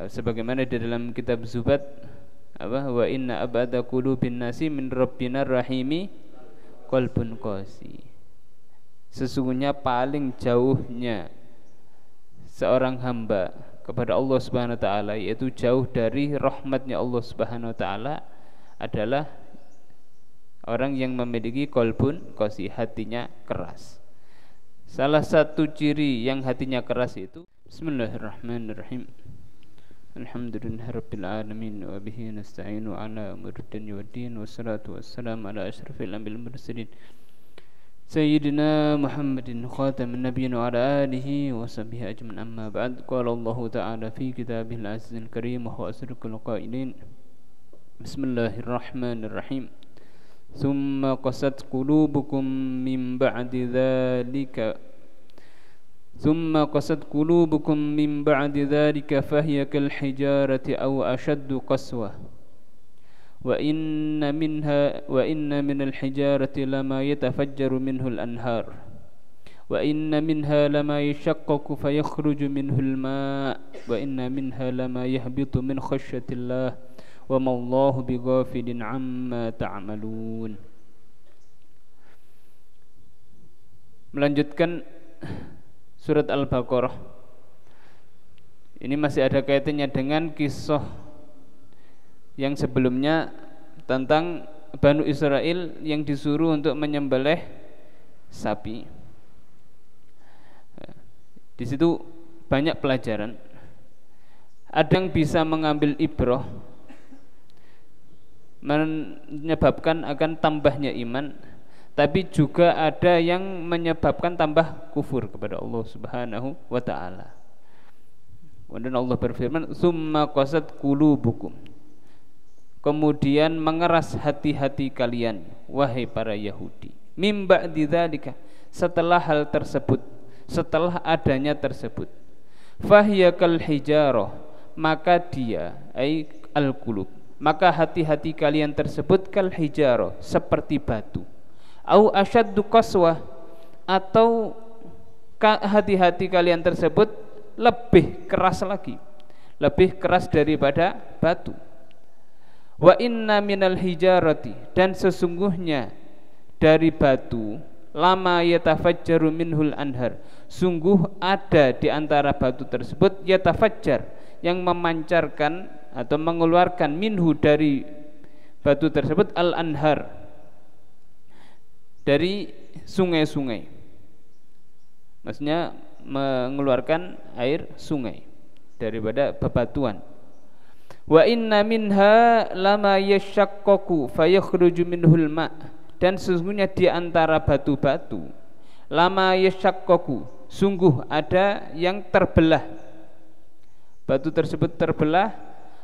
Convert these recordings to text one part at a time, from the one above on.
sebagaimana di dalam kitab Zubat, wa inna abada qulubin nasi min rabbinar rahimi qalbun qasi. Sesungguhnya paling jauhnya seorang hamba kepada Allah Subhanahu wa taala, yaitu jauh dari rahmatnya Allah Subhanahu wa taala, adalah orang yang memiliki qalbun qasi, hatinya keras. Salah satu ciri yang hatinya keras itu Bismillahirrahmanirrahim. Alhamdulillahirabbil alamin wa bihi nasta'inu ala umuri dunya waddin, wassalatu wassalamu ala asyrafil anbiya'i wal mursalin Sayyidina Muhammadin khatamin nabiyyin wa ala alihi wa sahbihi ajma'in, amma ba'd. Qala Allah ta'ala fi kitabihil azizil karim wa huwa asdaqul qailin. Bismillahirrahmanirrahim. Thumma qasat qulubukum min ba'di dhalika fahiya kal hijarati aw ashaddu qaswah. Wa inna minal hijarati lama yatafajjaru minhul anhar wa inna minha lama yashaqqaqu fayakhruju minhul ma' wa inna minha lama yahbitu min khashyatillah wa ma Allahu bighafilin amma ta'malun. Melanjutkan surat Al-Baqarah. Ini masih ada kaitannya dengan kisah yang sebelumnya tentang Banu Israel yang disuruh untuk menyembelih sapi. Di situ banyak pelajaran. Ada yang bisa mengambil ibrah, menyebabkan akan tambahnya iman, tapi juga ada yang menyebabkan tambah kufur kepada Allah Subhanahu wa taala. Dan Allah berfirman, "Tsumma qasat qulubukum." Kemudian mengeras hati-hati kalian, wahai para Yahudi. Mim ba'di dzalika, setelah hal tersebut, setelah adanya tersebut. Fahiya kal hijarah, maka dia al-qulub, maka hati-hati kalian tersebut kal hijarah, seperti batu. Au asyaddu qaswah, atau hati-hati kalian tersebut lebih keras lagi, lebih keras daripada batu. Wa inna minal hijarati, dan sesungguhnya dari batu, lama yatafajjaru minhul anhar, sungguh ada di antara batu tersebut yatafajjar, yang memancarkan atau mengeluarkan minhu, dari batu tersebut, al anhar, dari sungai-sungai. Maksudnya mengeluarkan air sungai daripada bebatuan. Wa inna minha lama yashaqqaqu fayakhruju minhul ma', dan sesungguhnya di antara batu-batu, lama yashaqqaqu, sungguh ada yang terbelah, batu tersebut terbelah,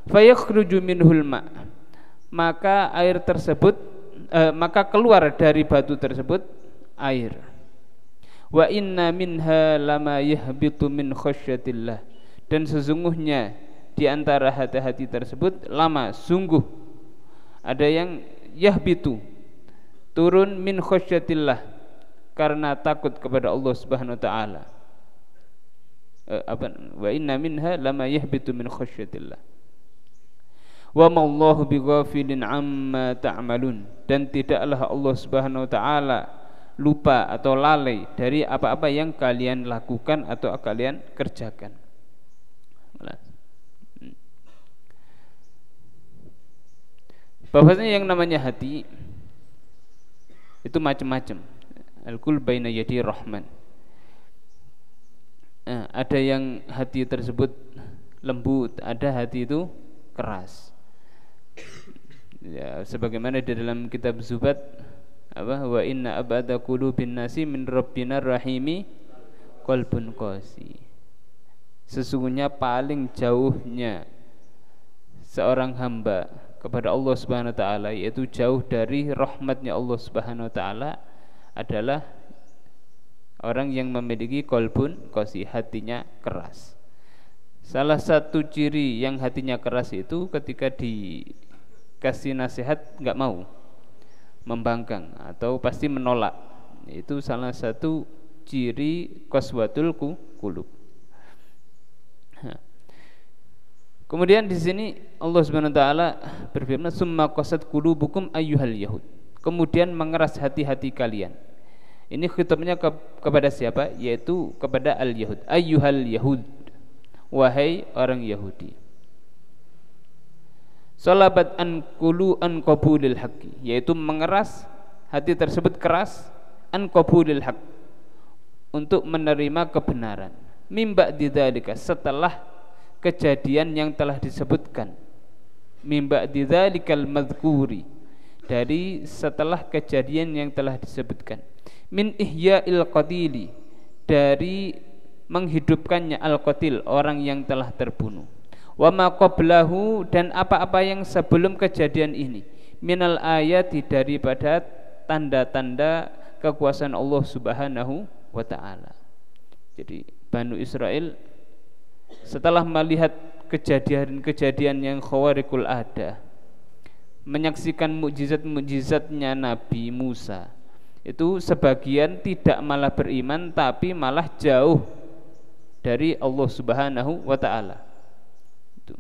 fayakhruju minhul ma', maka air tersebut maka keluar dari batu tersebut air. Wa inna minha lama yahbitu min khasyatillah, dan sesungguhnya di antara hati-hati tersebut, lama, sungguh ada yang yahbitu, turun, min khasyatillah, karena takut kepada Allah Subhanahu wa taala. Wa inna minha lama yahbitu min khasyatillah. Wa ma Allahu bighafilin amma ta'malun, dan tidaklah Allah Subhanahu wa taala lupa atau lalai dari apa-apa yang kalian lakukan atau kalian kerjakan. Bahwasanya yang namanya hati itu macam-macam. Al-qul baina yadi rahman. Ada yang hati tersebut lembut, ada hati itu keras. Ya, sebagaimana di dalam kitab Zubat, wa inna abada qulubin nasi min rabbinar rahimi qalbun qasi. Sesungguhnya paling jauhnya seorang hamba kepada Allah Subhanahu wa taala, yaitu jauh dari rahmatnya Allah Subhanahu wa taala, adalah orang yang memiliki qalbun qasi, hatinya keras. Salah satu ciri yang hatinya keras itu ketika dikasih nasihat enggak mau, membangkang atau pasti menolak. Itu salah satu ciri qaswatul qulub. Kemudian di sini Allah Subhanahu wa taala berfirman, "Summa qasat qulubukum ayyuhal yahud." Kemudian mengeras hati-hati kalian. Ini khitabnya kepada siapa? Yaitu kepada al-yahud. Ayyuhal yahud, wahai orang Yahudi. Salabat an qabulil haqqi, yaitu mengeras hati tersebut, keras an qabulil haqq, untuk menerima kebenaran. Mim ba'di dzalika, setelah kejadian yang telah disebutkan. Mim ba'di dzalikal madzkuri, dari setelah kejadian yang telah disebutkan. Min ihya'il qatili, dari menghidupkannya al-qatil, orang yang telah terbunuh. Wa ma qablahu, dan apa-apa yang sebelum kejadian ini. Minal ayati, daripada tanda-tanda kekuasaan Allah Subhanahu wa taala. Jadi Banu Israel setelah melihat kejadian-kejadian yang khawariqul ada, menyaksikan mukjizat-mukjizatnya Nabi Musa, itu sebagian tidak malah beriman, tapi malah jauh dari Allah Subhanahu wa taala. Itu.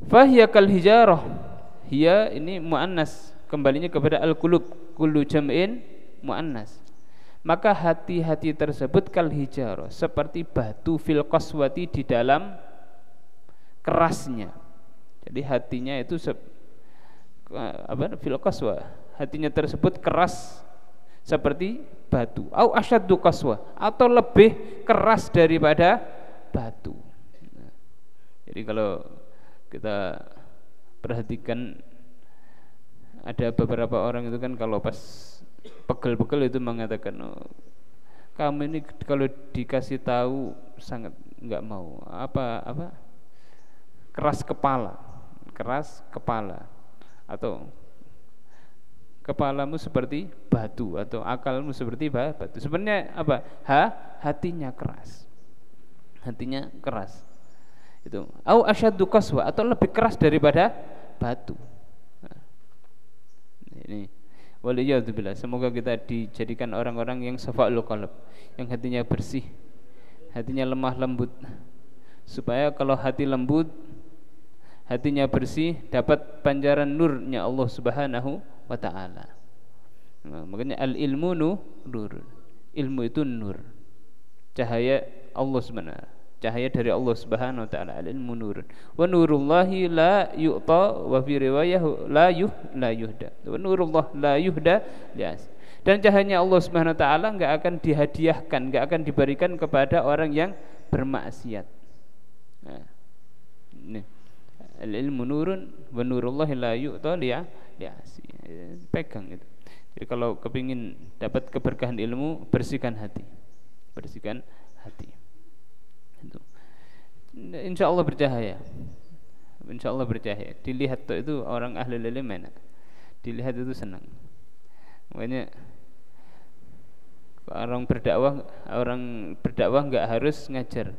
Fahiya kal hijarah, hiya ini muannas, kembalinya kepada al-qulub, kullu jam'in muannas. Maka hati-hati tersebut kal hijarah, seperti batu, fil qaswati, di dalam kerasnya. Jadi hatinya itu fil qaswa, hatinya tersebut keras seperti batu. Au asyaddu qaswa, atau lebih keras daripada batu. Jadi kalau kita perhatikan, ada beberapa orang itu kan kalau pas pegel-pegel itu mengatakan, oh, kamu ini kalau dikasih tahu sangat enggak mau, keras kepala, atau kepalamu seperti batu, atau akalmu seperti batu. Sebenarnya apa? Hatinya keras. Itu au asyaddu qaswa, atau lebih keras daripada batu. Nah, ini waliyadzubillah, semoga kita dijadikan orang-orang yang safa'ul qalb, yang hatinya bersih, hatinya lemah lembut, supaya kalau hati lembut, hatinya bersih, dapat pancaran nurnya Allah Subhanahu wa ta'ala. Nah, makanya al-ilmu nur, ilmu itu nur, cahaya Allah Subhanahu, cahaya dari Allah Subhanahu wa ta'ala. Al-ilmu nurun wa nurullahi la yu'ta, wa fi riwayah la yuhda, wa nurullah la yuhda lias. Dan cahayanya Allah Subhanahu wa ta'ala enggak akan dihadiahkan, enggak akan diberikan kepada orang yang bermaksiat. Nah, ini al-ilmu nurun wa nurullahi la yu'ta lias. Pegang itu. Jadi kalau kepingin dapat keberkahan ilmu, bersihkan hati. Itu. Insya Allah bercahaya. Dilihat tuh itu orang ahli ilmu enak. Dilihat itu senang. Makanya orang berdakwah enggak harus ngajar.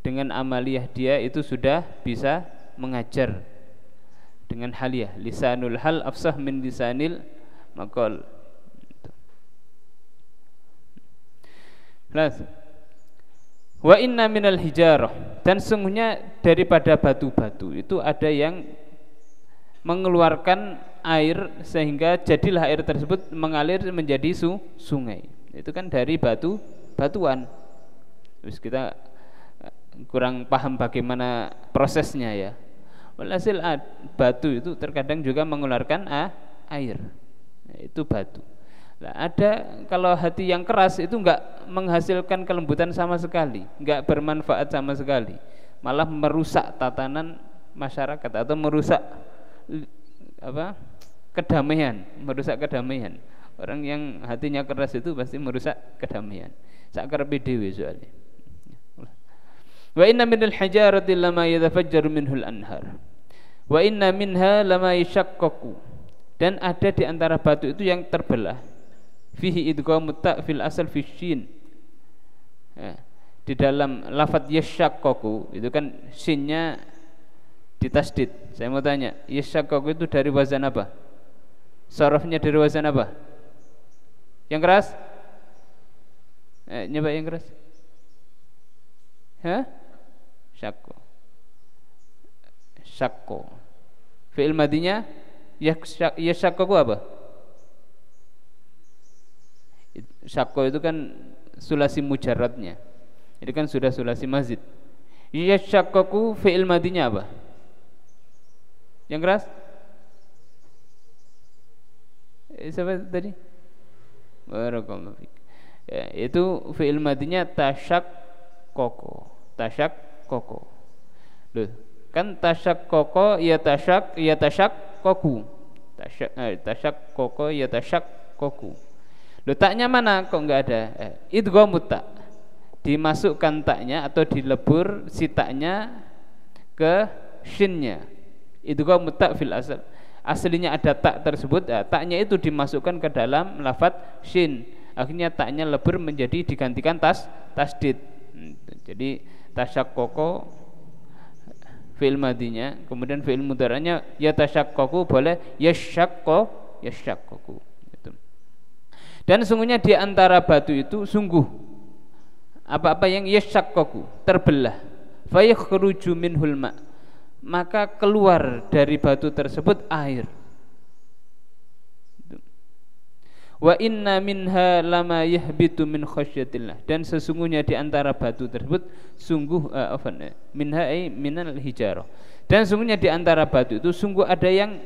Dengan amaliyah dia itu sudah bisa mengajar. Dengan haliyah, lisanul hal afsah min lisanil maqal. Wa inna minal hijarah, dan sungguhnya daripada batu-batu itu ada yang mengeluarkan air, sehingga jadilah air tersebut mengalir menjadi sungai. Itu kan dari batuan. Terus kita kurang paham bagaimana prosesnya ya. Walhasil batu itu terkadang juga mengeluarkan air. Itu batu. Nah, ada kalau hati yang keras itu enggak menghasilkan kelembutan sama sekali, enggak bermanfaat sama sekali, malah merusak tatanan masyarakat atau merusak kedamaian. Orang yang hatinya keras itu pasti merusak kedamaian. Sakarepe dhewe soalnya. Wa inna minal hijarati lama yatafajjaru minhul anhar. Wa inna minha lama yashaqqaqu, dan ada di antara batu itu yang terbelah. Fihi idghamut ta fil asal fi shin. Ya, di dalam lafaz yashaqqaqu itu kan shinnya ditasdid. Saya mau tanya, yashaqqaqu itu dari wazan apa? Sarafnya dari wazan apa? Yang keras? Nyoba yang keras. Syakko. syakko. Fi'il madinya yashakku apa? Syakko itu kan sulasi mujarradnya. Itu kan sudah sulasi mazid. Yashakku fi'il madinya apa? Yang keras? Siapa tadi? Barakallahu fiik. Ya, itu fi'il madinya tasyakkoko. Tasyakkoko. Loh, kan tasyakkoko ya tasyakkoku. Tasyakkoko ya tasyakkoku. Loh, taknya mana kok enggak ada? Idghamut ta. Dimasukkan taknya atau dilebur si taknya ke shinnya. Idghamut ta fil asal. Aslinya ada tak tersebut, taknya itu dimasukkan ke dalam lafadz shin. Akhirnya taknya lebur menjadi digantikan tasdid. Jadi tasyakkoko fi'il madinya, kemudian fi'il mudhari'nya ya tasyakkoku boleh yashakkoku. Gitu. Dan sungguhnya di antara batu itu sungguh apa-apa yang yashakkoku terbelah, fayakhruju minhul ma', maka keluar dari batu tersebut air. Wa inna minha lama yahbitu min khasyatillah, dan sesungguhnya di antara batu tersebut sungguh minha ay minal hijarah, dan sesungguhnya di antara batu itu sungguh ada yang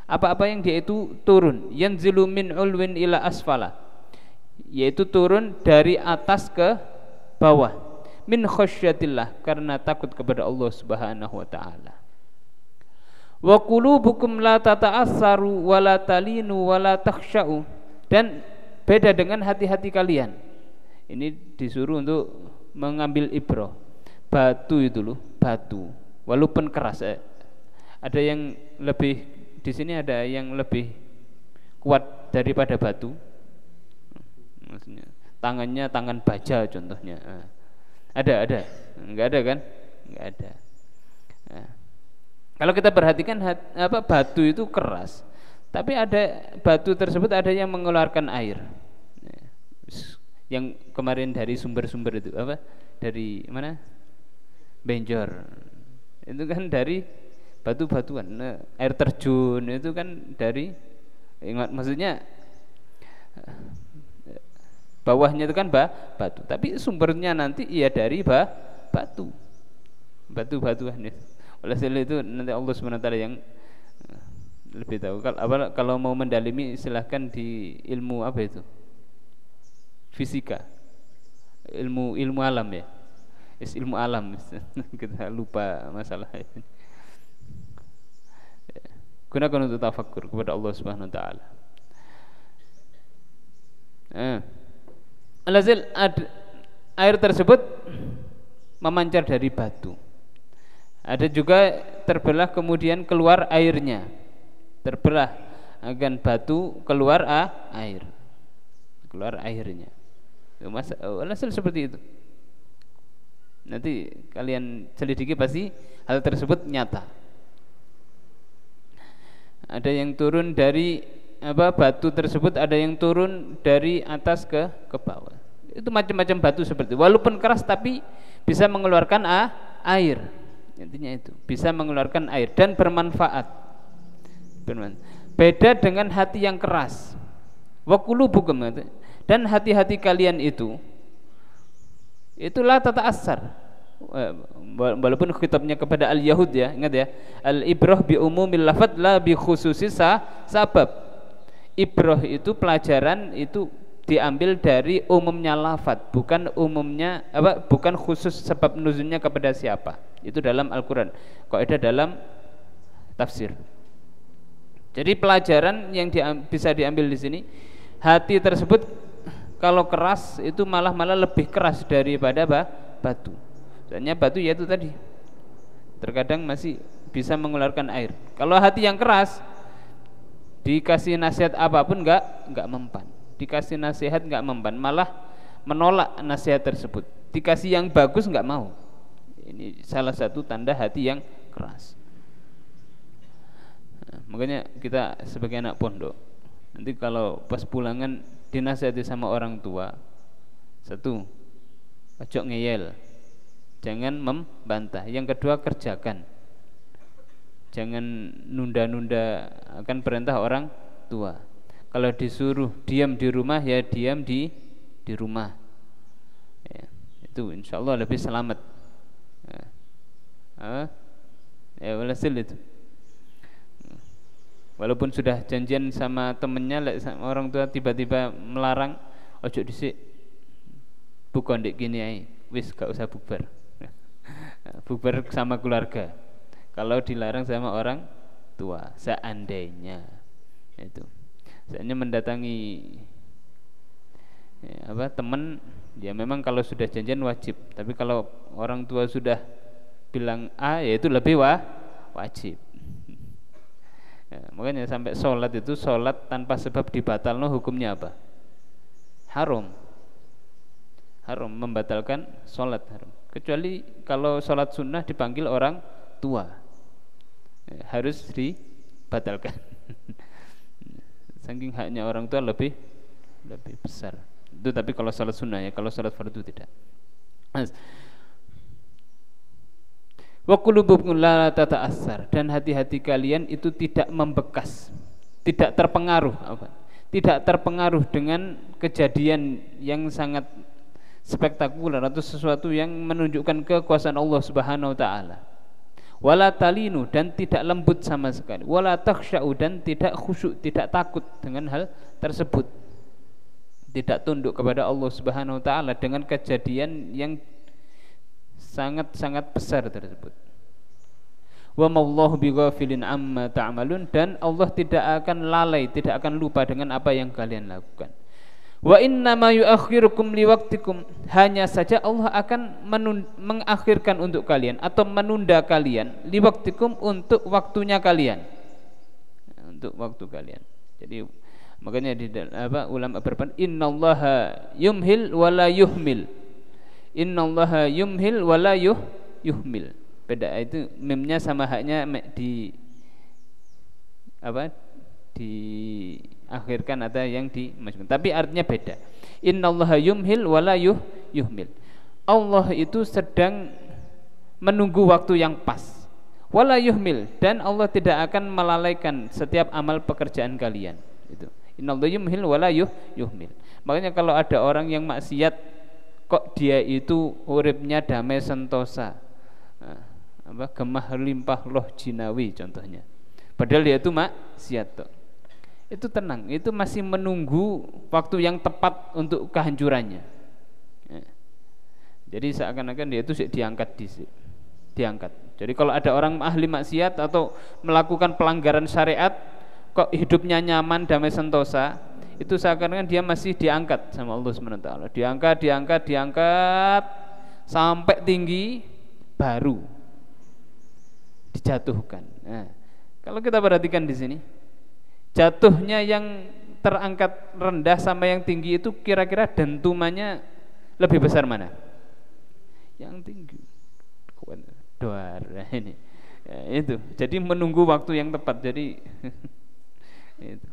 apa-apa yang dia itu turun, yanzilu min ulwin ila asfala, yaitu turun dari atas ke bawah, min khasyatillah, karena takut kepada Allah Subhanahu wa taala. Wa qulubukum la tata'assaru wa la talinu wa la takhsha'u, dan beda dengan hati-hati kalian. Ini disuruh untuk mengambil ibrah. Batu itu loh, batu walaupun keras. Ada yang lebih, di sini ada yang lebih kuat daripada batu. Maksudnya tangannya tangan baja contohnya. Ada. Enggak ada kan? Enggak ada. Nah, kalau kita perhatikan batu itu keras, tapi ada batu tersebut ada yang mengeluarkan air. Yang kemarin dari sumber-sumber itu apa? Dari mana? Benjor. Itu kan dari batu-batuan. Nah, air terjun itu kan dari, maksudnya bawahnya itu kan batu, tapi sumbernya nanti ya dari batu. Batu-batuan itu. Oleh sebab itu nanti Allah Subhanahu wa taala yang lebih tahu. Kalau mau mendalimi silahkan di ilmu apa itu, fisika, ilmu alam ya, ilmu alam. Kita lupa masalah ini. Gunakan untuk tafakkur kepada Allah Subhanahu wa taala. Alhasil air tersebut memancar dari batu. Ada juga terbelah kemudian keluar airnya. Terbelah akan batu keluar air, keluar airnya. Alhasil seperti itu. Nanti kalian selidiki pasti hal tersebut nyata. Ada yang turun dari batu tersebut, ada yang turun dari atas ke bawah. Itu macam-macam batu seperti itu. Walaupun keras tapi bisa mengeluarkan air. Intinya itu bisa mengeluarkan air dan bermanfaat. Beda dengan hati yang keras. Wa qulubukum, dan hati-hati kalian itu itulah tata'assar. Walaupun khitabnya kepada al-yahud ya, ingat ya, al-ibrah bi umumil lafadz la bi khususis sabab. Ibrah itu pelajaran itu diambil dari umumnya lafadz, bukan umumnya bukan khusus sebab nuzulnya kepada siapa. Itu dalam Al-Qur'an. Kaidah dalam tafsir. Jadi pelajaran yang bisa diambil di sini, hati tersebut kalau keras itu malah lebih keras daripada batu. Soalnya batu ya itu tadi, terkadang masih bisa mengeluarkan air. Kalau hati yang keras, dikasih nasihat apapun enggak mempan. Dikasih nasihat enggak mempan, malah menolak nasihat tersebut. Dikasih yang bagus enggak mau. Ini salah satu tanda hati yang keras. Makanya kita sebagai anak pondok, nanti kalau pas pulangan dinasihati sama orang tua, satu, ojo ngeyel, jangan membantah. Yang kedua, kerjakan. Jangan nunda-nunda akan perintah orang tua. Kalau disuruh diam di rumah, ya diam di rumah. Ya, itu insya Allah lebih selamat. Ya walhasil itu. Walaupun sudah janjian sama temennya, orang tua tiba-tiba melarang, ojo dhisik, bukan dek gini ai, wis gak usah bubar. Bubar sama keluarga. Kalau dilarang sama orang tua, seandainya itu, seandainya mendatangi teman, ya memang kalau sudah janjian wajib. Tapi kalau orang tua sudah bilang A, ya itu lebih wajib. Ya, makanya sampai sholat itu, sholat tanpa sebab dibatalno hukumnya apa? Haram. Haram, membatalkan sholat haram. Kecuali kalau sholat sunnah dipanggil orang tua, ya, harus dibatalkan. Saking haknya orang tua lebih besar. Itu tapi kalau sholat sunnah ya, kalau sholat fardu tidak. Wa qulubukum la tata'assar, dan hati-hati kalian itu tidak membekas, tidak terpengaruh dengan kejadian yang sangat spektakuler atau sesuatu yang menunjukkan kekuasaan Allah Subhanahu wa taala. Wala talinu, dan tidak lembut sama sekali. Wala takhsya'u, dan tidak khusyuk, tidak takut dengan hal tersebut. Tidak tunduk kepada Allah Subhanahu wa taala dengan kejadian yang sangat-sangat besar tersebut. Wa mallahu bighafilin amma ta'malun, dan Allah tidak akan lalai, tidak akan lupa dengan apa yang kalian lakukan. Wa innama yuakhirukum liwaqtikum, hanya saja Allah akan mengakhirkan untuk kalian atau menunda kalian, liwaqtikum, untuk waktunya kalian, untuk waktu kalian. Jadi makanya di ulama berpendapat innallaha yumhil wala yuhmil. Innallaha yumhil wala yuhmil. Beda itu, mimnya sama haknya diakhirkan atau yang dimasukkan, tapi artinya beda. Innallaha yumhil wala yuhmil. Allah itu sedang menunggu waktu yang pas. Wala yuhmil, dan Allah tidak akan melalaikan setiap amal pekerjaan kalian. Itu. Innallaha yumhil wala yuhmil. Makanya kalau ada orang yang maksiat, kok dia itu uripnya damai sentosa, gemah limpah loh jinawi contohnya, padahal dia itu maksiat, itu tenang, itu masih menunggu waktu yang tepat untuk kehancurannya. Jadi seakan-akan dia itu diangkat. Jadi kalau ada orang ahli maksiat atau melakukan pelanggaran syariat, kok hidupnya nyaman damai sentosa, itu seakan-akan dia masih diangkat sama Allah SWT. Diangkat sampai tinggi, baru dijatuhkan. Nah, kalau kita perhatikan di sini, jatuhnya yang terangkat rendah sama yang tinggi itu kira-kira dentumannya lebih besar mana? Yang tinggi. Doar ini. Ya, itu. Jadi menunggu waktu yang tepat. Jadi itu.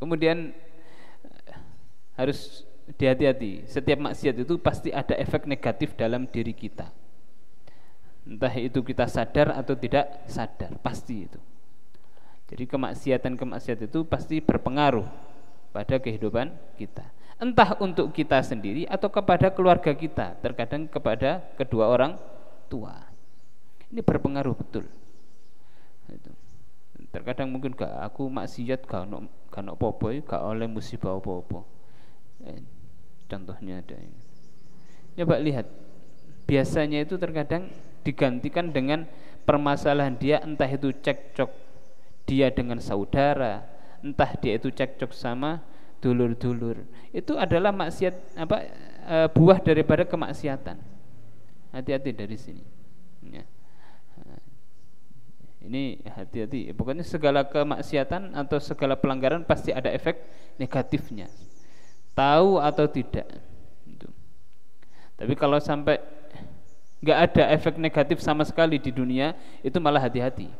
Kemudian harus hati-hati. Setiap maksiat itu pasti ada efek negatif dalam diri kita. Entah itu kita sadar atau tidak sadar, pasti itu. Jadi kemaksiatan itu pasti berpengaruh pada kehidupan kita. Entah untuk kita sendiri atau kepada keluarga kita, terkadang kepada kedua orang tua. Ini berpengaruh betul. Itu. Terkadang mungkin aku maksiat gak ono apa-apa, gak oleh musibah apa-apa. Contohnya ada ini. Coba lihat. Biasanya itu terkadang digantikan dengan permasalahan dia, entah itu cekcok dia dengan saudara, entah dia itu cekcok sama dulur-dulur. Itu adalah maksiat buah daripada kemaksiatan. Hati-hati dari sini. Ya. Ini hati-hati. Pokoknya segala kemaksiatan atau segala pelanggaran pasti ada efek negatifnya. Tahu atau tidak. Itu. Tapi kalau sampai nggak ada efek negatif sama sekali di dunia, itu malah hati-hati.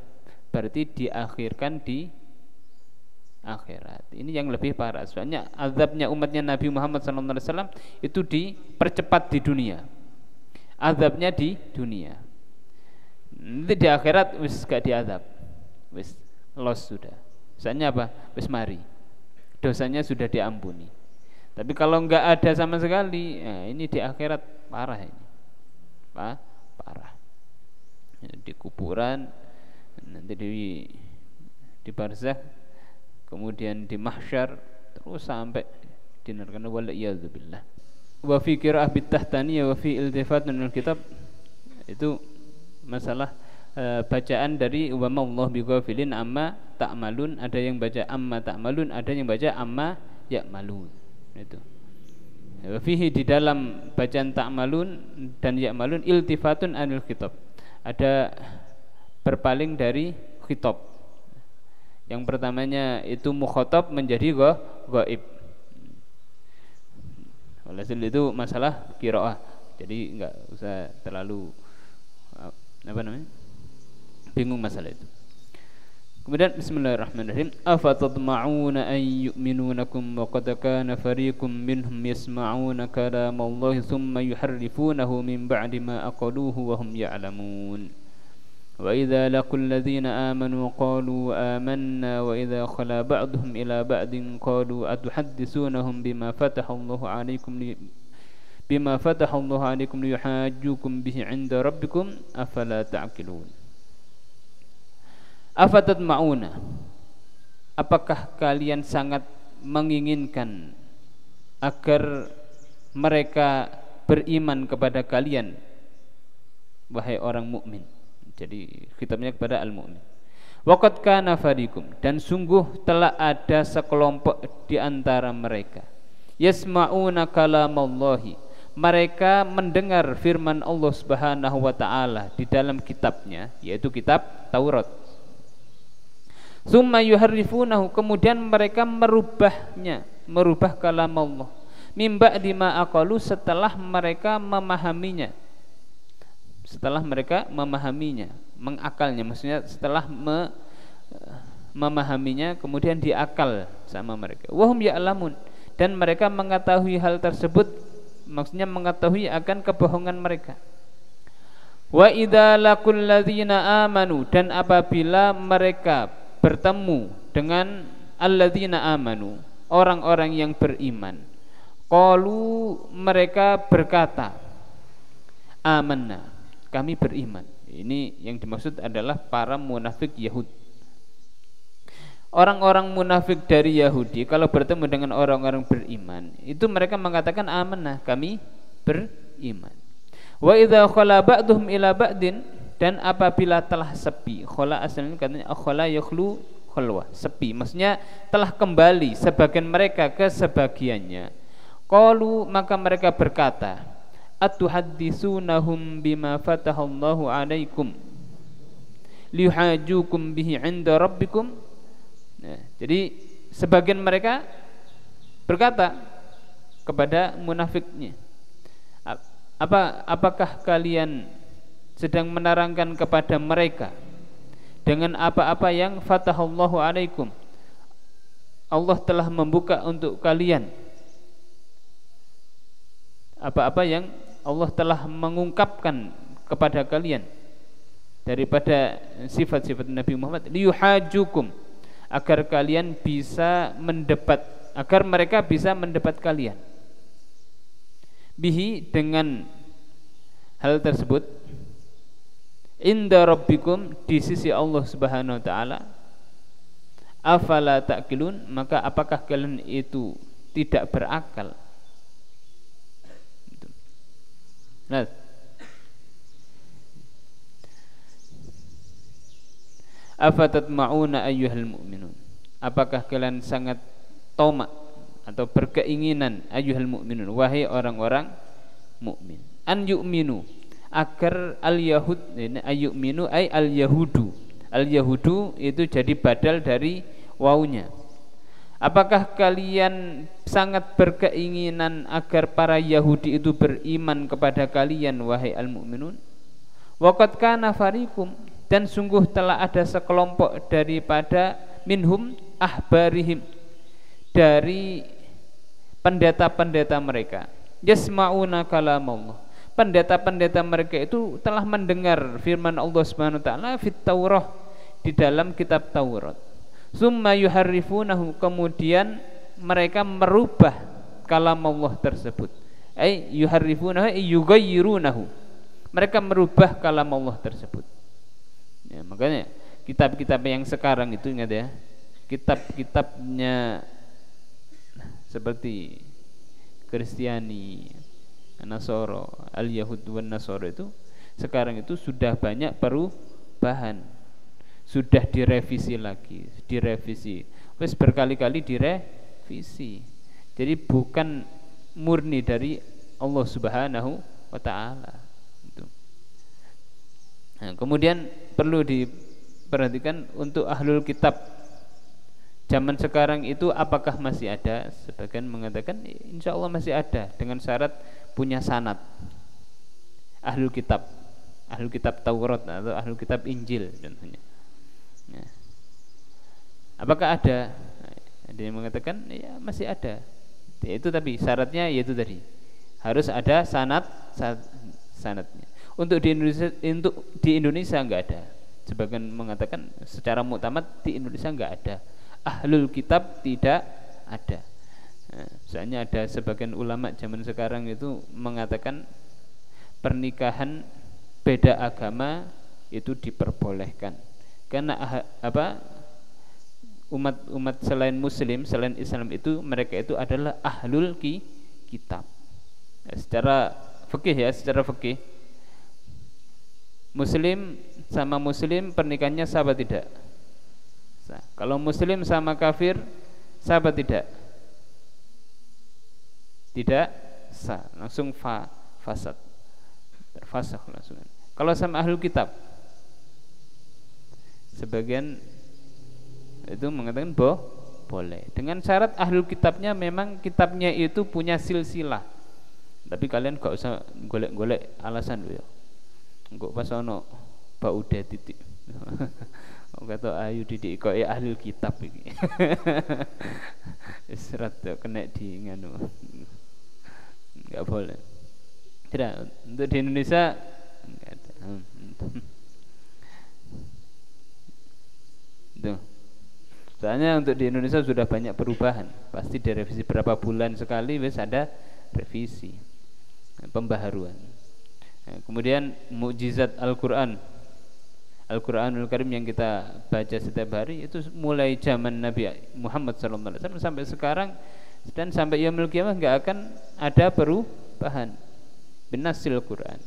Berarti diakhirkan di akhirat. Ini yang lebih parah. Soalnya azabnya umatnya Nabi Muhammad SAW itu dipercepat di dunia. Azabnya di dunia. Nanti di akhirat wis gak diadab, wis los sudah. Misalnya apa? Wis mari, dosanya sudah diampuni. Tapi kalau enggak ada sama sekali, ini di akhirat parah ini, parah. Di kuburan, nanti di barzakh, kemudian di mahsyar, terus sampai di neraka. Waliyadzubillah. Wa fi qiraah bitahtaniyah wa fi iltifatun alkitab, itu masalah bacaan dari wa mallahu bighafilin amma ta'malun. Ada yang baca amma ta'malun, ada yang baca amma ya'malun. Itu. Wa fihi, di dalam bacaan ta'malun dan ya'malun, iltifatun anil kitab, ada berpaling dari khitab. Yang pertamanya itu mukhatab menjadi ghaib. Walhasil itu masalah qiraah. Jadi enggak usah terlalu bingung masalah itu. Kemudian bismillahirrahmanirrahim. Afatatma'una an yu'minunakum wa qad kana fariqum minhum yasma'una kalamallahi thumma yuharrifunahu min ba'di ma aqaluhu wa hum ya'lamun. Wa idza laqul ladzina amanu qalu amanna wa idza khala ba'dhum ila ba'din qalu atuhadditsunahum bima fatahallahu 'alaikum liyuhajjukum bihi 'inda rabbikum afala ta'qilun. Afatatma'una, apakah kalian sangat menginginkan agar mereka beriman kepada kalian, wahai orang mukmin? Jadi khitabnya kepada al-mu'min. Waqad kana fariqum, dan sungguh telah ada sekelompok di antara mereka, yasma'una kalamallahi, mereka mendengar firman Allah Subhanahu wa taala di dalam kitabnya, yaitu kitab Taurat. Summa yuharrifunahu, kemudian mereka merubah kalam Allah, mim ba'di ma aqalu, setelah mereka memahaminya, mengakalnya, maksudnya setelah memahaminya kemudian diakal sama mereka. Wahum ya'lamun, dan mereka mengetahui hal tersebut, maksudnya mengetahui akan kebohongan mereka. Wa idza laqul ladzina amanu, dan apabila mereka bertemu dengan alladzina amanu, orang-orang yang beriman, qalu, mereka berkata, amanna, kami beriman. Ini yang dimaksud adalah para munafik Yahudi. Orang-orang munafik dari Yahudi kalau bertemu dengan orang-orang beriman, itu mereka mengatakan amanna, kami beriman. Wa idza khala ba'dhum ila ba'din, dan apabila telah sepi, khala asalnya katanya khala yakhlu khalwa, sepi, maksudnya telah kembali sebagian mereka ke sebagiannya. Qalu, maka mereka berkata, atuhadditsunahum bima fatahallahu 'alaikum liyuhajjukum bihi 'inda rabbikum. Nah, jadi sebagian mereka berkata kepada munafiknya, apakah kalian sedang menerangkan kepada mereka dengan apa-apa yang fatahallahu 'alaikum, Allah telah membuka untuk kalian, apa-apa yang Allah telah mengungkapkan kepada kalian daripada sifat-sifat Nabi Muhammad, liyuhajjukum, agar kalian bisa mendebat, agar mereka bisa mendebat kalian, bihi, dengan hal tersebut, inda rabbikum, di sisi Allah Subhanahu wa taala. Afala ta'qilun, maka apakah kalian itu tidak berakal? Nah, afatatma'una ayyuhal mu'minun, apakah kalian sangat tamak atau berkeinginan, ayyuhal mu'minun, wahai orang-orang mukmin, an yu'minu, agar al-yahud, ini ayyuminu ay al-yahudu, al-yahudu itu jadi badal dari wawunya. Apakah kalian sangat berkeinginan agar para Yahudi itu beriman kepada kalian, wahai al-mu'minun? Wa qad kana fariqum, dan sungguh telah ada sekelompok daripada minhum ahbarihim, dari pendeta-pendeta mereka, yasma'una kalam Allah, pendeta-pendeta mereka itu telah mendengar firman Allah Subhanahu wa taala fit Taurah, di dalam kitab Taurat. Summa yuharrifunahu, kemudian mereka merubah kalam Allah tersebut. Ai yuharrifunahu ay yughayyirunahu, mereka merubah kalam Allah tersebut. Ya, makanya kitab-kitab yang sekarang itu, ingat ya, kitab-kitabnya seperti Kristiani, Nasoro, Al-Yahud wan Nasoro itu sekarang itu sudah banyak perubahan, sudah direvisi lagi, wes berkali-kali direvisi. Jadi bukan murni dari Allah Subhanahu wa taala itu. Nah, kemudian perlu diperhatikan untuk ahlul kitab zaman sekarang itu apakah masih ada? Sebagian mengatakan insya Allah masih ada, dengan syarat punya sanad. Ahlul kitab Taurat atau ahlul kitab Injil contohnya. Nah, apakah ada? Ada yang mengatakan ya masih ada. Itu tapi syaratnya yaitu tadi harus ada sanadnya. Untuk di Indonesia enggak ada. Sebagian mengatakan secara muktamad di Indonesia enggak ada. Ahlul kitab tidak ada. Nah, soalnya ada sebagian ulama zaman sekarang itu mengatakan pernikahan beda agama itu diperbolehkan. Karena umat selain muslim, selain Islam itu mereka itu adalah ahlul kitab. Secara fikih muslim sama muslim pernikahannya sah atau tidak? Sah. Kalau muslim sama kafir sah atau tidak? Tidak sah, langsung fasad, terfasakh langsung. Kalau sama ahlul kitab, sebagian itu mengatakan boleh, dengan syarat ahlul kitabnya memang kitabnya itu punya silsilah. Tapi kalian gak usah golek-golek alasan ya. Engko pas ono Pak Ude titik. Kata ayu didik kok ya ahlul kitab iki. Wis rada kena di nganu. Enggak boleh. Tidak, untuk di Indonesia enggak ada. Tuh. Soalnya untuk di Indonesia sudah banyak perubahan. Pasti direvisi berapa bulan sekali wis ada revisi, pembaharuan. Nah, kemudian mukjizat Al-Qur'anul Karim yang kita baca setiap hari itu mulai zaman Nabi Muhammad SAW sampai sekarang dan sampai yaumul qiyamah enggak akan ada perubahan. Binasil Quran.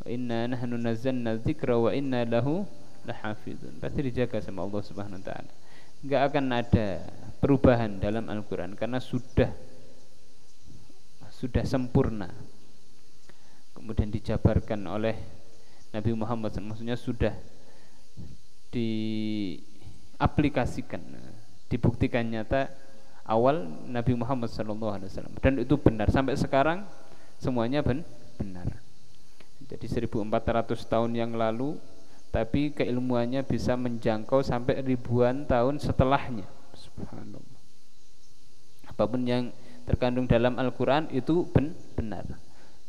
Wa inna nahnu nazzalna dzikra wa inna lahu lahafizun. Pasti dijaga sama Allah Subhanahu wa taala. Enggak akan ada perubahan dalam Al-Qur'an karena sudah sempurna. Kemudian dijabarkan oleh Nabi Muhammad SAW, maksudnya sudah diaplikasikan, dibuktikan nyata awal Nabi Muhammad SAW, dan itu benar sampai sekarang semuanya benar. Jadi 1400 tahun yang lalu, tapi keilmuannya bisa menjangkau sampai ribuan tahun setelahnya. Subhanallah. Apapun yang terkandung dalam Al-Quran itu benar.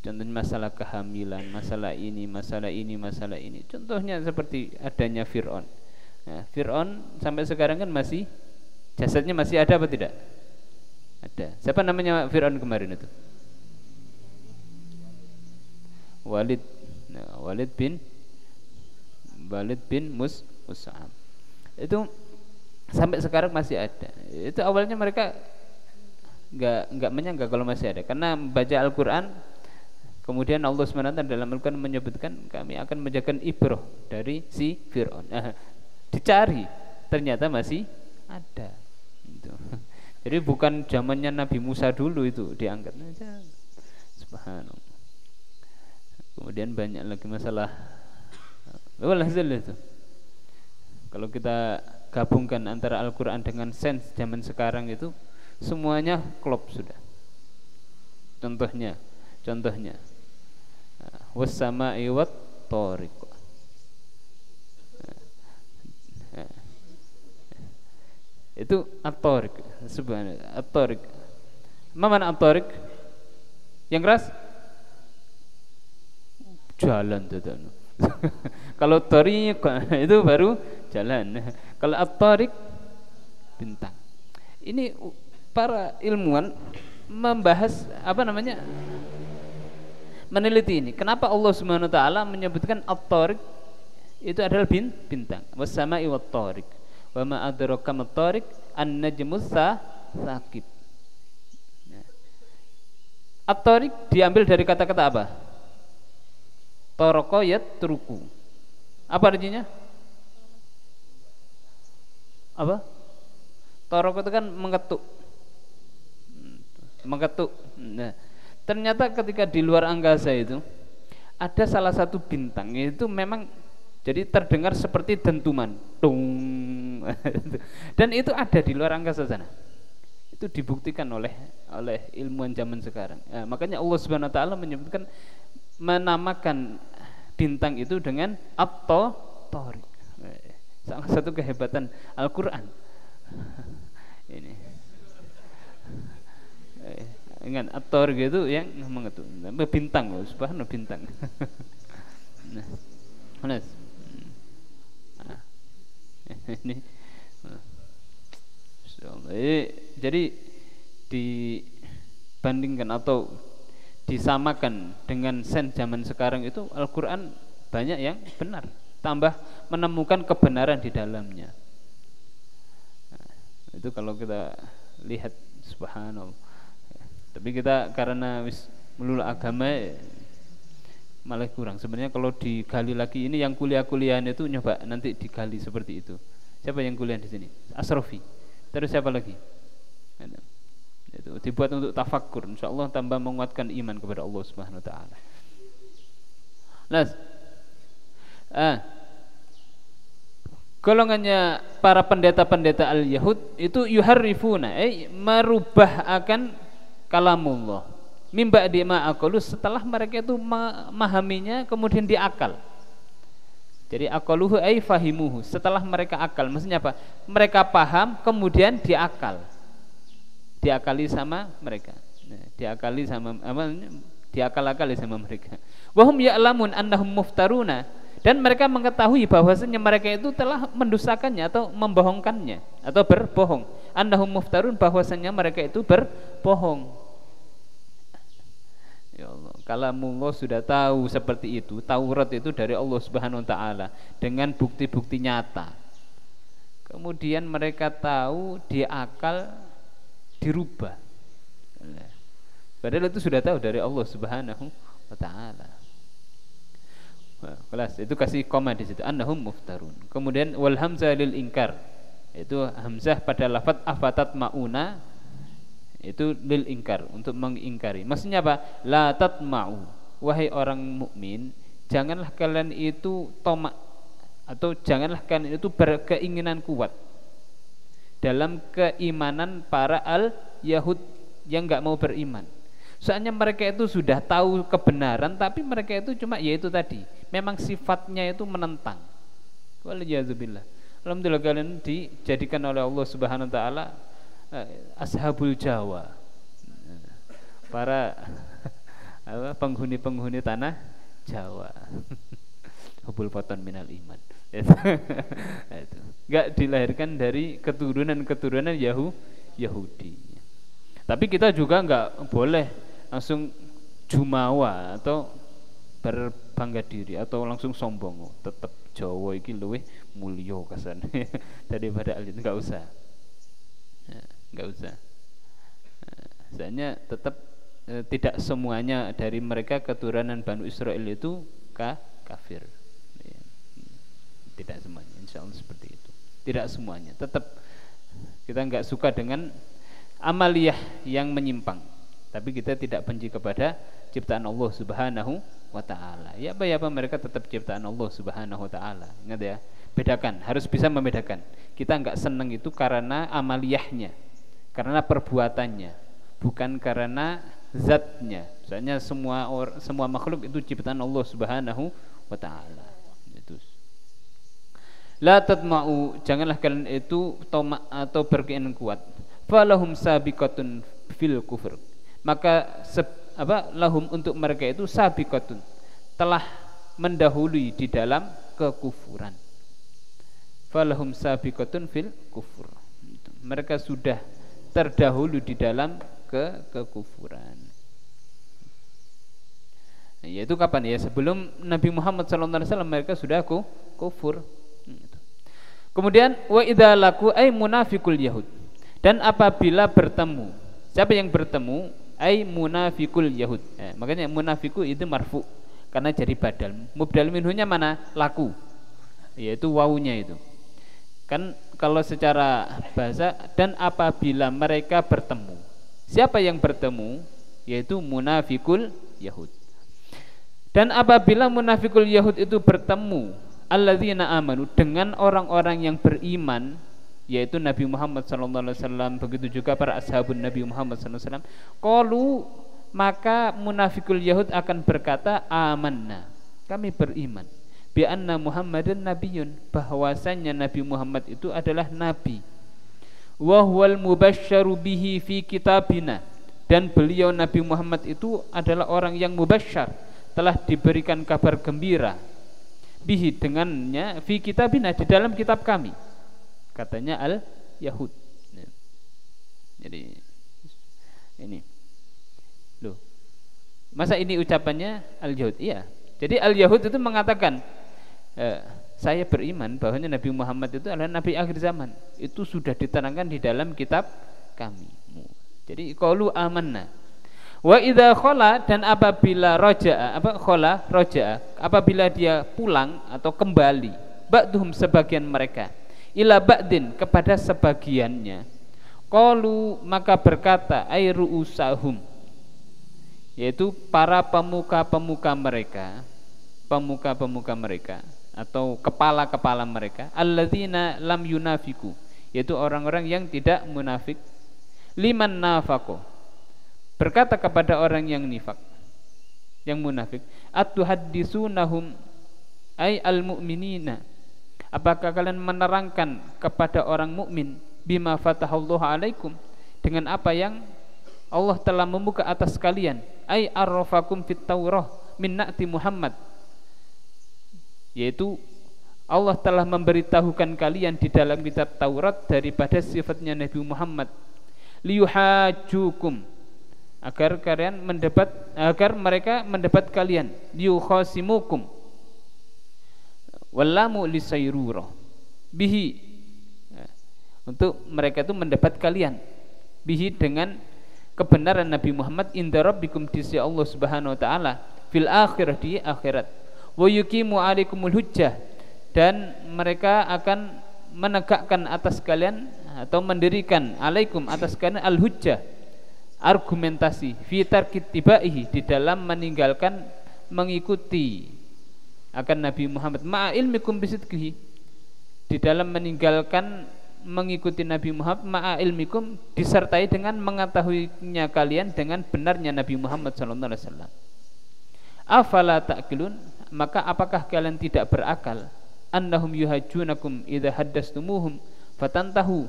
Contohnya masalah kehamilan, masalah ini. Contohnya seperti adanya Fir'aun. Nah, Fir'aun sampai sekarang kan masih jasadnya masih ada apa tidak? Ada. Siapa namanya Fir'aun kemarin itu? Walid bin Mus'ab. Itu sampai sekarang masih ada. Itu awalnya mereka enggak menyangka kalau masih ada, karena baca Al-Qur'an. Kemudian Allah SWT dalam Al-Qur'an menyebutkan kami akan menjadikan ibrah dari si Fir'aun. Dicari, ternyata masih ada. Gitu. Jadi bukan zamannya Nabi Musa dulu itu diangkat. Subhanallah. Kemudian banyak lagi masalah. Walhasil itu. Kalau kita gabungkan antara Al-Qur'an dengan sains zaman sekarang itu semuanya klop sudah. Contohnya was-sama'i wat-thariq. Itu at-thariq, subhanallah, at-thariq. Mana at-thariq? Yang keras? jalan dadakno. Kalau thariq itu baru jalan. Kalau at-thariq bintang. Ini para ilmuwan membahas meneliti ini. Kenapa Allah Subhanahu wa taala menyebutkan at-thariq itu adalah bintang. Was-sama'i wat-thariq. Wa ma adraka mat-thariq an-najmus tsaqib. At-thariq diambil dari kata-kata apa? Taraka yatruku. Apa artinya? Apa? Taraka itu kan mengetuk. Mengetuk. Nah, ternyata ketika di luar angkasa itu ada salah satu bintang itu memang jadi terdengar seperti dentuman, tung. Dan itu ada di luar angkasa sana. Itu dibuktikan oleh ilmuwan zaman sekarang. Nah, makanya Allah Subhanahu wa taala menamakan bintang itu dengan at-thariq. Salah satu kehebatan Al-Qur'an. Ini. Ingat at-thariq itu yang mengetuk. Bintang, subhanallah bintang. Nah. Ini jadi dibandingkan atau disamakan dengan sains zaman sekarang itu Al-Quran banyak yang benar, tambah menemukan kebenaran di dalamnya. Nah, itu kalau kita lihat subhanallah. Tapi kita karena melulu agama malah kurang. Sebenarnya kalau digali lagi ini yang kuliah-kuliahan itu nyoba nanti digali seperti itu. Siapa yang kuliah di sini? Asrofi. Terus siapa lagi? Itu dibuat untuk tafakkur. Insyaallah tambah menguatkan iman kepada Allah Subhanahu wa taala. Nah, golongannya para pendeta-pendeta al-Yahud itu yuharrifuna, merubah akan kalamullah. Mimba di ma'aqalu, setelah mereka itu memahaminya kemudian diakal. Jadi aqaluhu ay fahimuhu, setelah mereka akal. Maksudnya apa? Mereka paham kemudian diakal. Diakali sama mereka. Diakali sama diakal-akali sama mereka. Wa hum ya'lamun annahum muftaruna, dan mereka mengetahui bahwasanya mereka itu telah mendustakannya atau membohongkannya atau berbohong. Annahum muftarun, bahwasanya mereka itu berbohong. Ya Allah, kalamullah sudah tahu seperti itu. Taurat itu dari Allah Subhanahu wa taala dengan bukti-bukti nyata. Kemudian mereka tahu di akal dirubah. Padahal itu sudah tahu dari Allah Subhanahu wa taala. Kelas itu kasih koma di situ, annahum muftarun. Kemudian wal hamzah lil inkar. Itu hamzah pada lafaz afatat mauna, itu lil ingkar, untuk mengingkari. Maksudnya apa? La tatma'u, wahai orang mukmin, janganlah kalian itu tomak, atau janganlah kalian itu berkeinginan kuat dalam keimanan para al-Yahud yang enggak mau beriman. Soalnya mereka itu sudah tahu kebenaran, tapi mereka itu cuma yaitu tadi, memang sifatnya itu menentang. Waliyadzubillah. Alhamdulillah kalian dijadikan oleh Allah Subhanahu wa taala ashabul Jawa, para penghuni-penghuni tanah Jawa. Hubul poton minal iman. Itu enggak dilahirkan dari keturunan Yahudi. Tapi kita juga enggak boleh langsung jumawa atau berbangga diri atau langsung sombong. Tetap Jawa iki luwih mulya kesan daripada al, enggak usah. Enggak usah. Soalnya tetap tidak semuanya dari mereka keturunan Bani Israel itu kafir. Tidak semuanya, insyaallah seperti itu. Tidak semuanya. Tetap kita enggak suka dengan amaliyah yang menyimpang. Tapi kita tidak benci kepada ciptaan Allah Subhanahu wa taala. Ya apa mereka tetap ciptaan Allah Subhanahu wa taala. Ingat ya, bedakan, harus bisa membedakan. Kita enggak senang itu karena amaliyahnya, karena perbuatannya, bukan karena zatnya. Soalnya semua makhluk itu ciptaan Allah Subhanahu wa taala. Itu. La tatma'u, janganlah kalian itu tamak atau berkeinginan kuat. Falahum sabiqatun fil kufur. Maka lahum untuk mereka itu sabiqatun, telah mendahului di dalam kekufuran. Falahum sabiqatun fil kufur. Mereka sudah terdahulu di dalam kekufuran. Nah, yaitu kapan ya? Sebelum Nabi Muhammad SAW mereka sudah kufur. Kemudian wa idza laku ay munafiqul yahud. Dan apabila bertemu, siapa yang bertemu? Ay munafiqul yahud. Makanya munafiku itu marfu karena jadi badal. Mubdal minhunya mana? Laku. Yaitu wawunya itu. Kan kalau secara bahasa, dan apabila mereka bertemu. Siapa yang bertemu? Yaitu munafiqul yahud. Dan apabila munafikul Yahud itu bertemu alladzina amanu dengan orang-orang yang beriman, yaitu Nabi Muhammad SAW, begitu juga para ashabun Nabi Muhammad SAW, qalu, maka munafikul Yahud akan berkata amanna, kami beriman, bi anna Muhammadan nabiyyun, bahwasanya Nabi Muhammad itu adalah nabi, wa huwal mubasysyaru bihi fi kitabina, dan beliau Nabi Muhammad itu adalah orang yang mubasysyar, telah diberikan kabar gembira, bihi dengannya, fi kitabina, di dalam kitab kami, katanya al Yahud. Jadi ini loh, masa ini ucapannya al Yahud? Iya. Jadi al Yahud itu mengatakan saya beriman bahwanya Nabi Muhammad itu adalah nabi akhir zaman. Itu sudah diterangkan di dalam kitab kami. Jadi qalu amanna. Wa idza khala, dan apabila roja'a, apabila dia pulang atau kembali, ba'duhum, sebagian mereka, ila ba'din, kepada sebagiannya, qalu, maka berkata, ay ru'usahum, yaitu para pemuka-pemuka mereka atau kepala-kepala mereka, alladzina lam yunafiku, yaitu orang-orang yang tidak munafik, liman nafaqo, berkata kepada orang yang nifak, yang munafik, atuhaddisunahum ay al-mu'minina, apakah kalian menerangkan kepada orang mukmin bima fatahallahu alaikum, dengan apa yang Allah telah membuka atas kalian, ay arrafakum fit taurah min na'ti Muhammad, yaitu Allah telah memberitahukan kalian di dalam kitab Taurat daripada sifatnya Nabi Muhammad, liyuhajukum, agar mereka mendapat kalian, yukhasimukum, wallamu lisayrurah, bihi, untuk mereka itu mendapat kalian, bihi, dengan kebenaran Nabi Muhammad, inda rabbikum, di sisi Allah Subhanahu wa taala, fil akhirah, di akhirat, wa yuqimu alaikumul hujjah, dan mereka akan menegakkan atas kalian atau mendirikan alaikum, atas kalian, al hujjah, argumentasi, fi tarkit tibaihi, di dalam meninggalkan mengikuti akan Nabi Muhammad, ma'a ilmikum bisidqihi, di dalam meninggalkan mengikuti Nabi Muhammad, ma'a ilmikum, disertai dengan mengetahuinya kalian dengan benarnya Nabi Muhammad SAW. Afala ta'qilun, maka apakah kalian tidak berakal, annahum yuhajjunakum idza haddastumuhum fatantahu,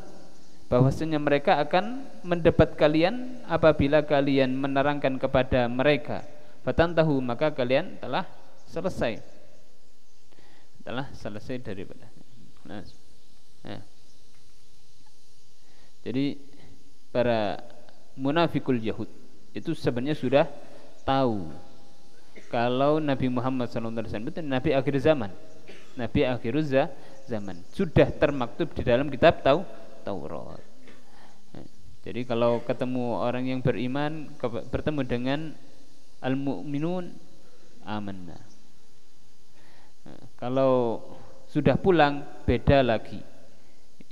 bahwasanya mereka akan mendebat kalian apabila kalian menerangkan kepada mereka, fatantahu, maka kalian telah selesai daripada. Jadi para munafikul Yahud itu sebenarnya sudah tahu kalau Nabi Muhammad SAW itu Nabi akhir zaman, Nabi akhir zaman, sudah termaktub di dalam kitab Taurat. Jadi kalau ketemu orang yang beriman, bertemu dengan al-mu'minun, amanna. Kalau sudah pulang, beda lagi,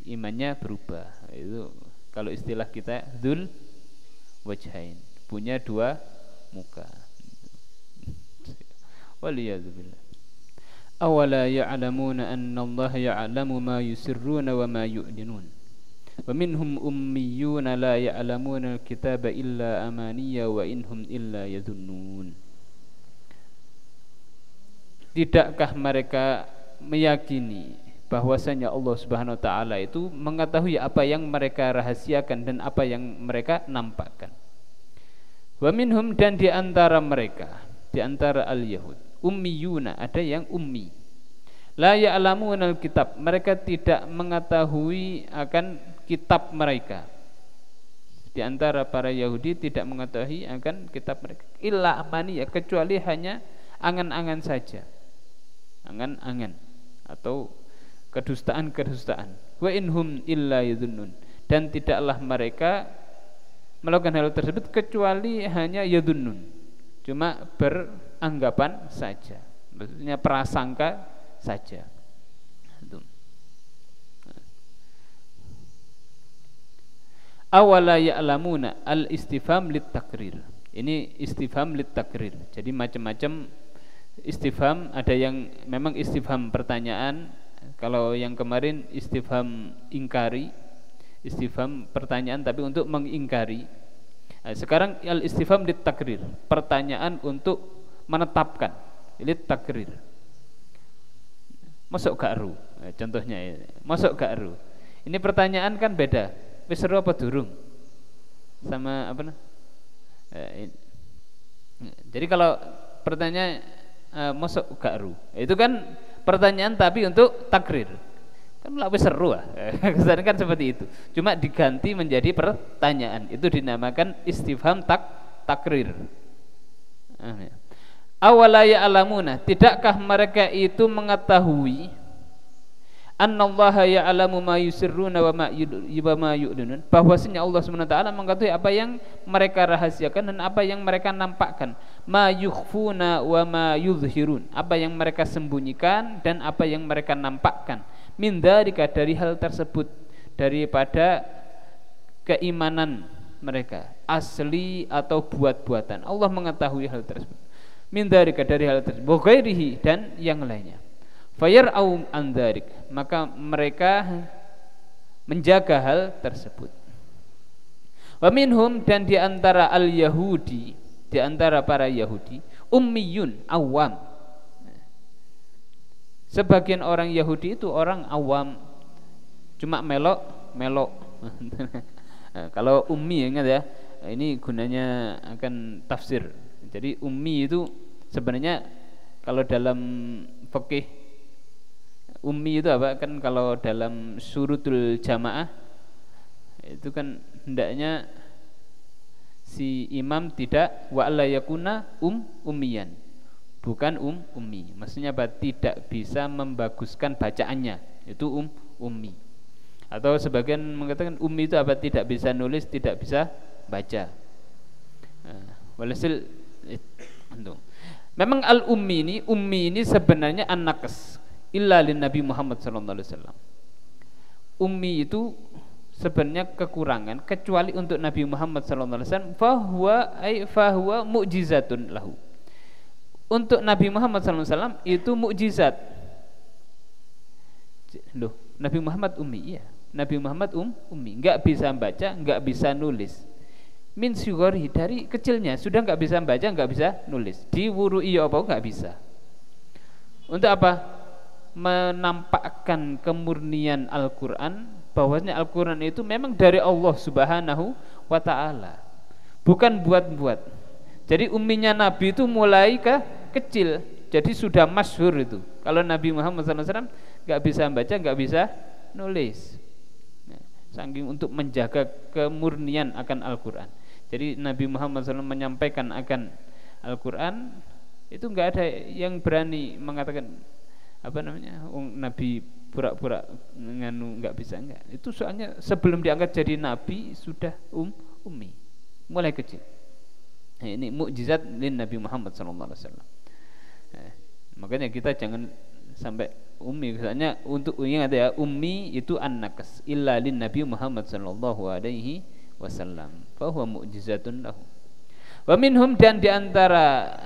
imannya berubah. Itu kalau istilah kita, dzul wajhain, punya dua muka. Waliyadzubillah. Awala ya'lamuna anna Allah ya'lamu ma yusirruna wa ma yu'linun. Wa minhum ummiyuna la ya'lamuna al-kitaba illa amaniya wa inhum illa yadhunnun. Tidakkah mereka meyakini bahwasanya Allah Subhanahu wa taala itu mengetahui apa yang mereka rahasiakan dan apa yang mereka nampakkan. Wa minhum, dan di antara mereka, di antara al-Yahud, ummiyuna, ada yang ummi. La ya'lamunal kitab, mereka tidak mengetahui akan kitab mereka. Di antara para Yahudi tidak mengetahui akan kitab mereka. Illa amaniyah, kecuali hanya angan-angan saja. Angan-angan atau kedustaan-kedustaan. Wa inhum illa yadhunnun, dan tidaklah mereka melakukan hal tersebut kecuali hanya yadhunnun, cuma beranggapan saja, maksudnya prasangka saja. Awala ya'lamuna, al-istifham lit-takrir. Ini istifham lit-takrir. Jadi macam-macam istifham, ada yang memang istifham pertanyaan. Kalau yang kemarin istifham ingkari, istifham pertanyaan tapi untuk mengingkari. Nah, sekarang al-istifham lit-takrir, pertanyaan untuk menetapkan, lit-takrir. Masuk gak ru? Nah, contohnya masuk gak ru? Ini pertanyaan kan beda. Wis seru apa durung? Sama apa nah? Jadi kalau pertanyaan masuk gak ru, itu kan pertanyaan tapi untuk takrir. Kan wis seru ah. Kesannya kan seperti itu. Cuma diganti menjadi pertanyaan. Itu dinamakan istifham takrir. Awala ya'lamuna, tidakkah mereka itu mengetahui annallaha ya'lamu ma yusirruna wa ma yu'linun, bahwasanya Allah SWT mengetahui apa yang mereka rahasiakan dan apa yang mereka nampakkan, ma yukhfuna wa ma yuzhirun, apa yang mereka sembunyikan dan apa yang mereka nampakkan, min dzalika, dari hal tersebut, daripada keimanan mereka asli atau buat-buatan. Allah mengetahui hal tersebut, min dzalika, dari hal tersebut, wa ghairihi, dan yang lainnya. Fayar'au an dzalik, maka mereka menjaga hal tersebut. Wa minhum, dan di antara al-Yahudi, di antara para Yahudi, ummiyun, awam. Sebagian orang Yahudi itu orang awam, cuma melok. Kalau ummi, ingat ya, ini gunanya akan tafsir. Jadi ummi itu sebenarnya kalau dalam fikih, ummi itu apa? Kan kalau dalam syurutul jamaah itu kan hendaknya si imam tidak wa alla yakuna ummiyan, bukan ummi. Maksudnya apa? Tidak bisa membaguskan bacaannya, itu ummi. Atau sebagian mengatakan ummi itu apa? Tidak bisa nulis, tidak bisa baca. Walhasil memang ummi ini sebenarnya an-naqs illa lin Nabi Muhammad sallallahu alaihi wasallam. Ummi itu sebenarnya kekurangan kecuali untuk Nabi Muhammad sallallahu alaihi wasallam, fahuwa mu'jizatun lahu. Untuk Nabi Muhammad sallallahu alaihi wasallam itu mukjizat. Loh, Nabi Muhammad ummi, iya. Nabi Muhammad ummi, enggak bisa baca, enggak bisa nulis. Min sugori, dari kecilnya sudah enggak bisa baca, enggak bisa nulis. Diwurui apa enggak bisa. Untuk apa? Menampakkan kemurnian Al-Quran, bahwasanya Al-Quran itu memang dari Allah Subhanahu wa ta'ala, bukan buat-buat. Jadi umminya Nabi itu mulai kecil, jadi sudah masyhur itu. Kalau Nabi Muhammad SAW gak bisa baca, gak bisa nulis, saking untuk menjaga kemurnian akan Al-Quran. Jadi Nabi Muhammad SAW menyampaikan akan Al-Quran, itu gak ada yang berani mengatakan apa namanya, Nabi pura-pura nganu nggak bisa, enggak. Itu soalnya sebelum diangkat jadi nabi sudah ummi mulai kecil. Nah, ini mukjizat lin Nabi Muhammad SAW. Makanya kita jangan sampai ummi. Misalnya untuk ingat ya, ummi itu an-naqs illa lin Nabi Muhammad SAW. Fa huwa mukjizatun lahu. Wa minhum, dan di antara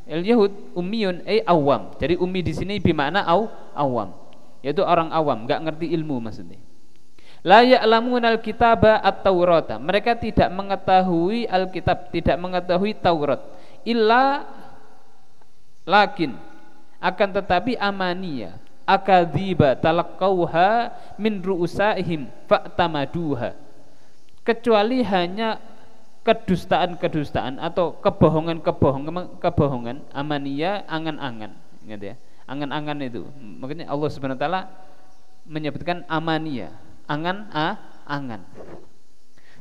al-Yahud ummiyun awam. Jadi ummi di sini bermakna awam, yaitu orang awam, enggak ngerti ilmu maksudnya. La ya'lamuna al-kitaba at-taurata, mereka tidak mengetahui Alkitab, tidak mengetahui Taurat. Illa lakin, akan tetapi amaniya, akadziba talaqqauha min ru'usaihim fa'tamaduha, kecuali hanya kedustaan atau kebohongan amaniyah, angan-angan, ingat ya, angan-angan itu makanya Allah Subhanahu wa taala menyebutkan amaniyah, angan.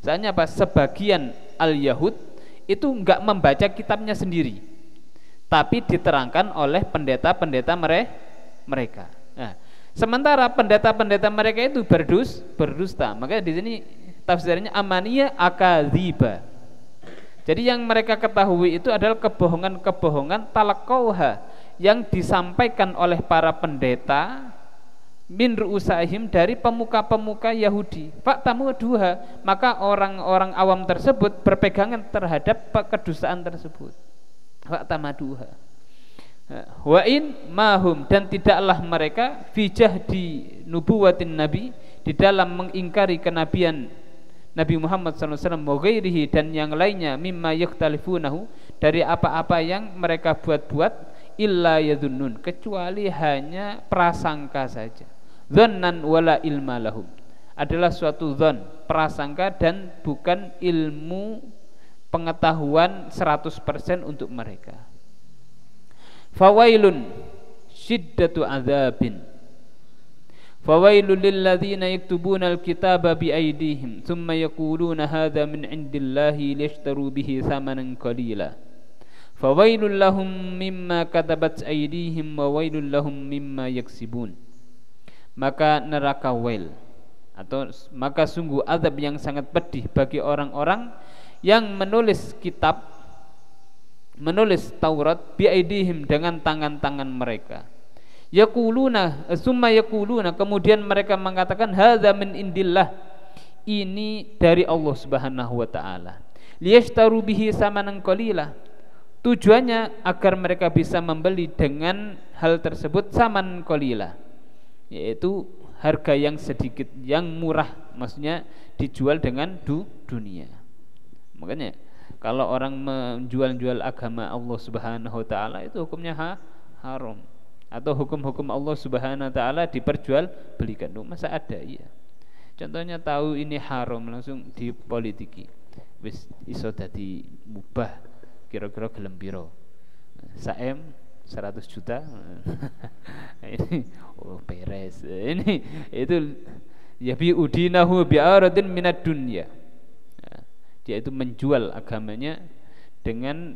Soalnya apa? Sebagian al-Yahud itu enggak membaca kitabnya sendiri, tapi diterangkan oleh pendeta-pendeta mereka. Nah, sementara pendeta-pendeta mereka itu berdusta. Makanya di sini tafsirnya amaniyah akadziba. Jadi yang mereka ketahui itu adalah kebohongan-kebohongan talaqauha yang disampaikan oleh para pendeta min ru'usahim dari pemuka-pemuka Yahudi. Fa'tamuduha, maka orang-orang awam tersebut berpegangan terhadap kedustaan tersebut. Fa'tamaduha. Wa in mahum, dan tidaklah mereka fijah di nubuwatin nabi, di dalam mengingkari kenabian Nabi Muhammad SAW wa ghairihi, dan yang lainnya, mimma yakhtalifunahu, dari apa-apa yang mereka buat-buat, illa yadunnun, kecuali hanya prasangka saja. Dhannan wala ilma lahum, adalah suatu dhan, prasangka, dan bukan ilmu pengetahuan 100% untuk mereka. Fawailun syiddatu adzabin, fawailul lilladzina yaktubuna alkitaba biaydihim thumma yaquluna hadza min indillahi liyashtaru bihi thamanan qalila fawailul lahum mimma katabat aydihim wa wailul lahum mimma yaksibun. Maka neraka wail, atau maka sungguh azab yang sangat pedih bagi orang-orang yang menulis kitab, menulis Taurat biaidihim, dengan tangan-tangan mereka. Yaquluna summa yaquluna, kemudian mereka mengatakan hadza min indillah, ini dari Allah Subhanahu wa taala. Liyashtaru bihi samanan qalila, tujuannya agar mereka bisa membeli dengan hal tersebut saman qalila, yaitu harga yang sedikit, yang murah, maksudnya dijual dengan dunia. Makanya kalau orang menjual-jual agama Allah Subhanahu wa taala itu hukumnya haram, atau hukum-hukum Allah Subhanahu wa taala diperjualbelikan. Masa ada ya? Contohnya tahu ini haram langsung dipolitiki. Wis iso dadi mubah, kira-kira gelem piro? 100 juta. Ini beres. Ini itu ya bi udinahu bi aradin minad dunya. Dia itu menjual agamanya dengan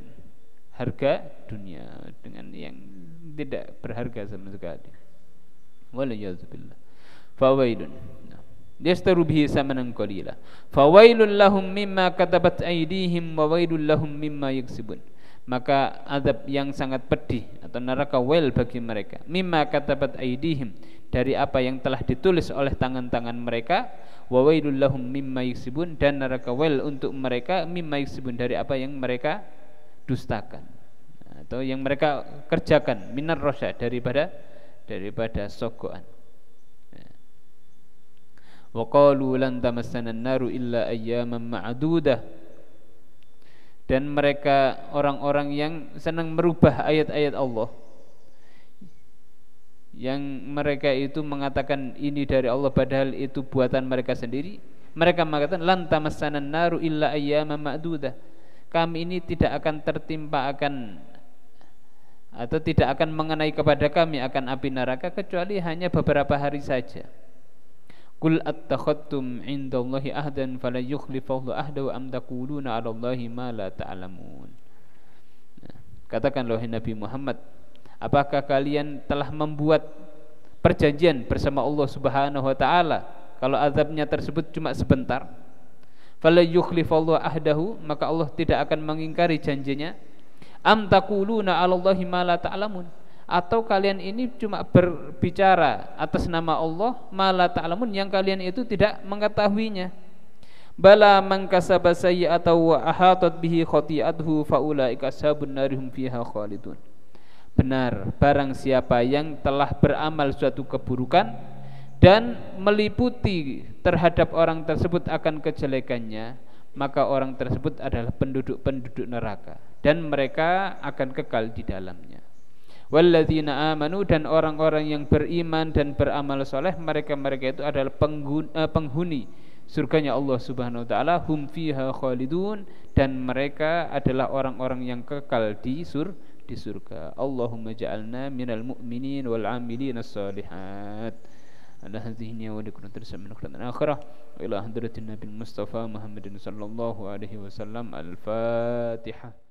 harga dunia, dengan yang tidak berharga sama sekali. Waliyadzubillah. Fawailun, yastaru bihi samanan qalila, fawailul lahum mimma katabat aydihim wa wailul lahum mimma yaksibun. Maka azab yang sangat pedih atau neraka wail bagi mereka, mimma katabat aydihim, dari apa yang telah ditulis oleh tangan-tangan mereka, wa wailul lahum mimma yaksibun, dan neraka wail untuk mereka mimma yaksibun, dari apa yang mereka dustakan atau yang mereka kerjakan, minar rosya, daripada sogoan. Wa qalu lan tamassana an-naru illa ayyaman ma'dudah, dan mereka orang-orang yang senang merubah ayat-ayat Allah, yang mereka itu mengatakan ini dari Allah padahal itu buatan mereka sendiri. Mereka mengatakan lan tamassana an-naru illa ayyaman ma'dudah, kami ini tidak akan tertimpa atau tidak akan mengenai kepada kami akan api neraka kecuali hanya beberapa hari saja. Qul attakhadtum indallahi ahdan fala yukhlifallahu ahdahu am taquluna 'alallahi ma la ta'lamun. Katakan wahai Nabi Muhammad, apakah kalian telah membuat perjanjian bersama Allah Subhanahu wa taala kalau azabnya tersebut cuma sebentar? Fala yukhlifallahu ahdahu, maka Allah tidak akan mengingkari janjinya. Am taquluna 'alallahi ma la ta'lamun, atau kalian ini cuma berbicara atas nama Allah ma la ta'lamun, yang kalian itu tidak mengetahuinya. Bala man kasaba sayyi'atan wa ahatat bihi khati'atuhu faulaika ashabun narihum fiha khalidun. Benar, barang siapa yang telah beramal suatu keburukan dan meliputi terhadap orang tersebut akan kejelekannya, maka orang tersebut adalah penduduk-penduduk neraka dan mereka akan kekal di dalamnya. Walladzina amanu, dan orang-orang yang beriman dan beramal soleh, mereka itu adalah penghuni surganya Allah Subhanahu wa taala, hum fiha khalidun, dan mereka adalah orang-orang yang kekal di surga. Allahumma ja'alna minal mu'minin wal 'amilin as-solihat. Ala hadhihi wa likulli min akhirah wa ila hadratin nabil mustafa Muhammadin sallallahu alaihi wasallam. Al-Fatihah.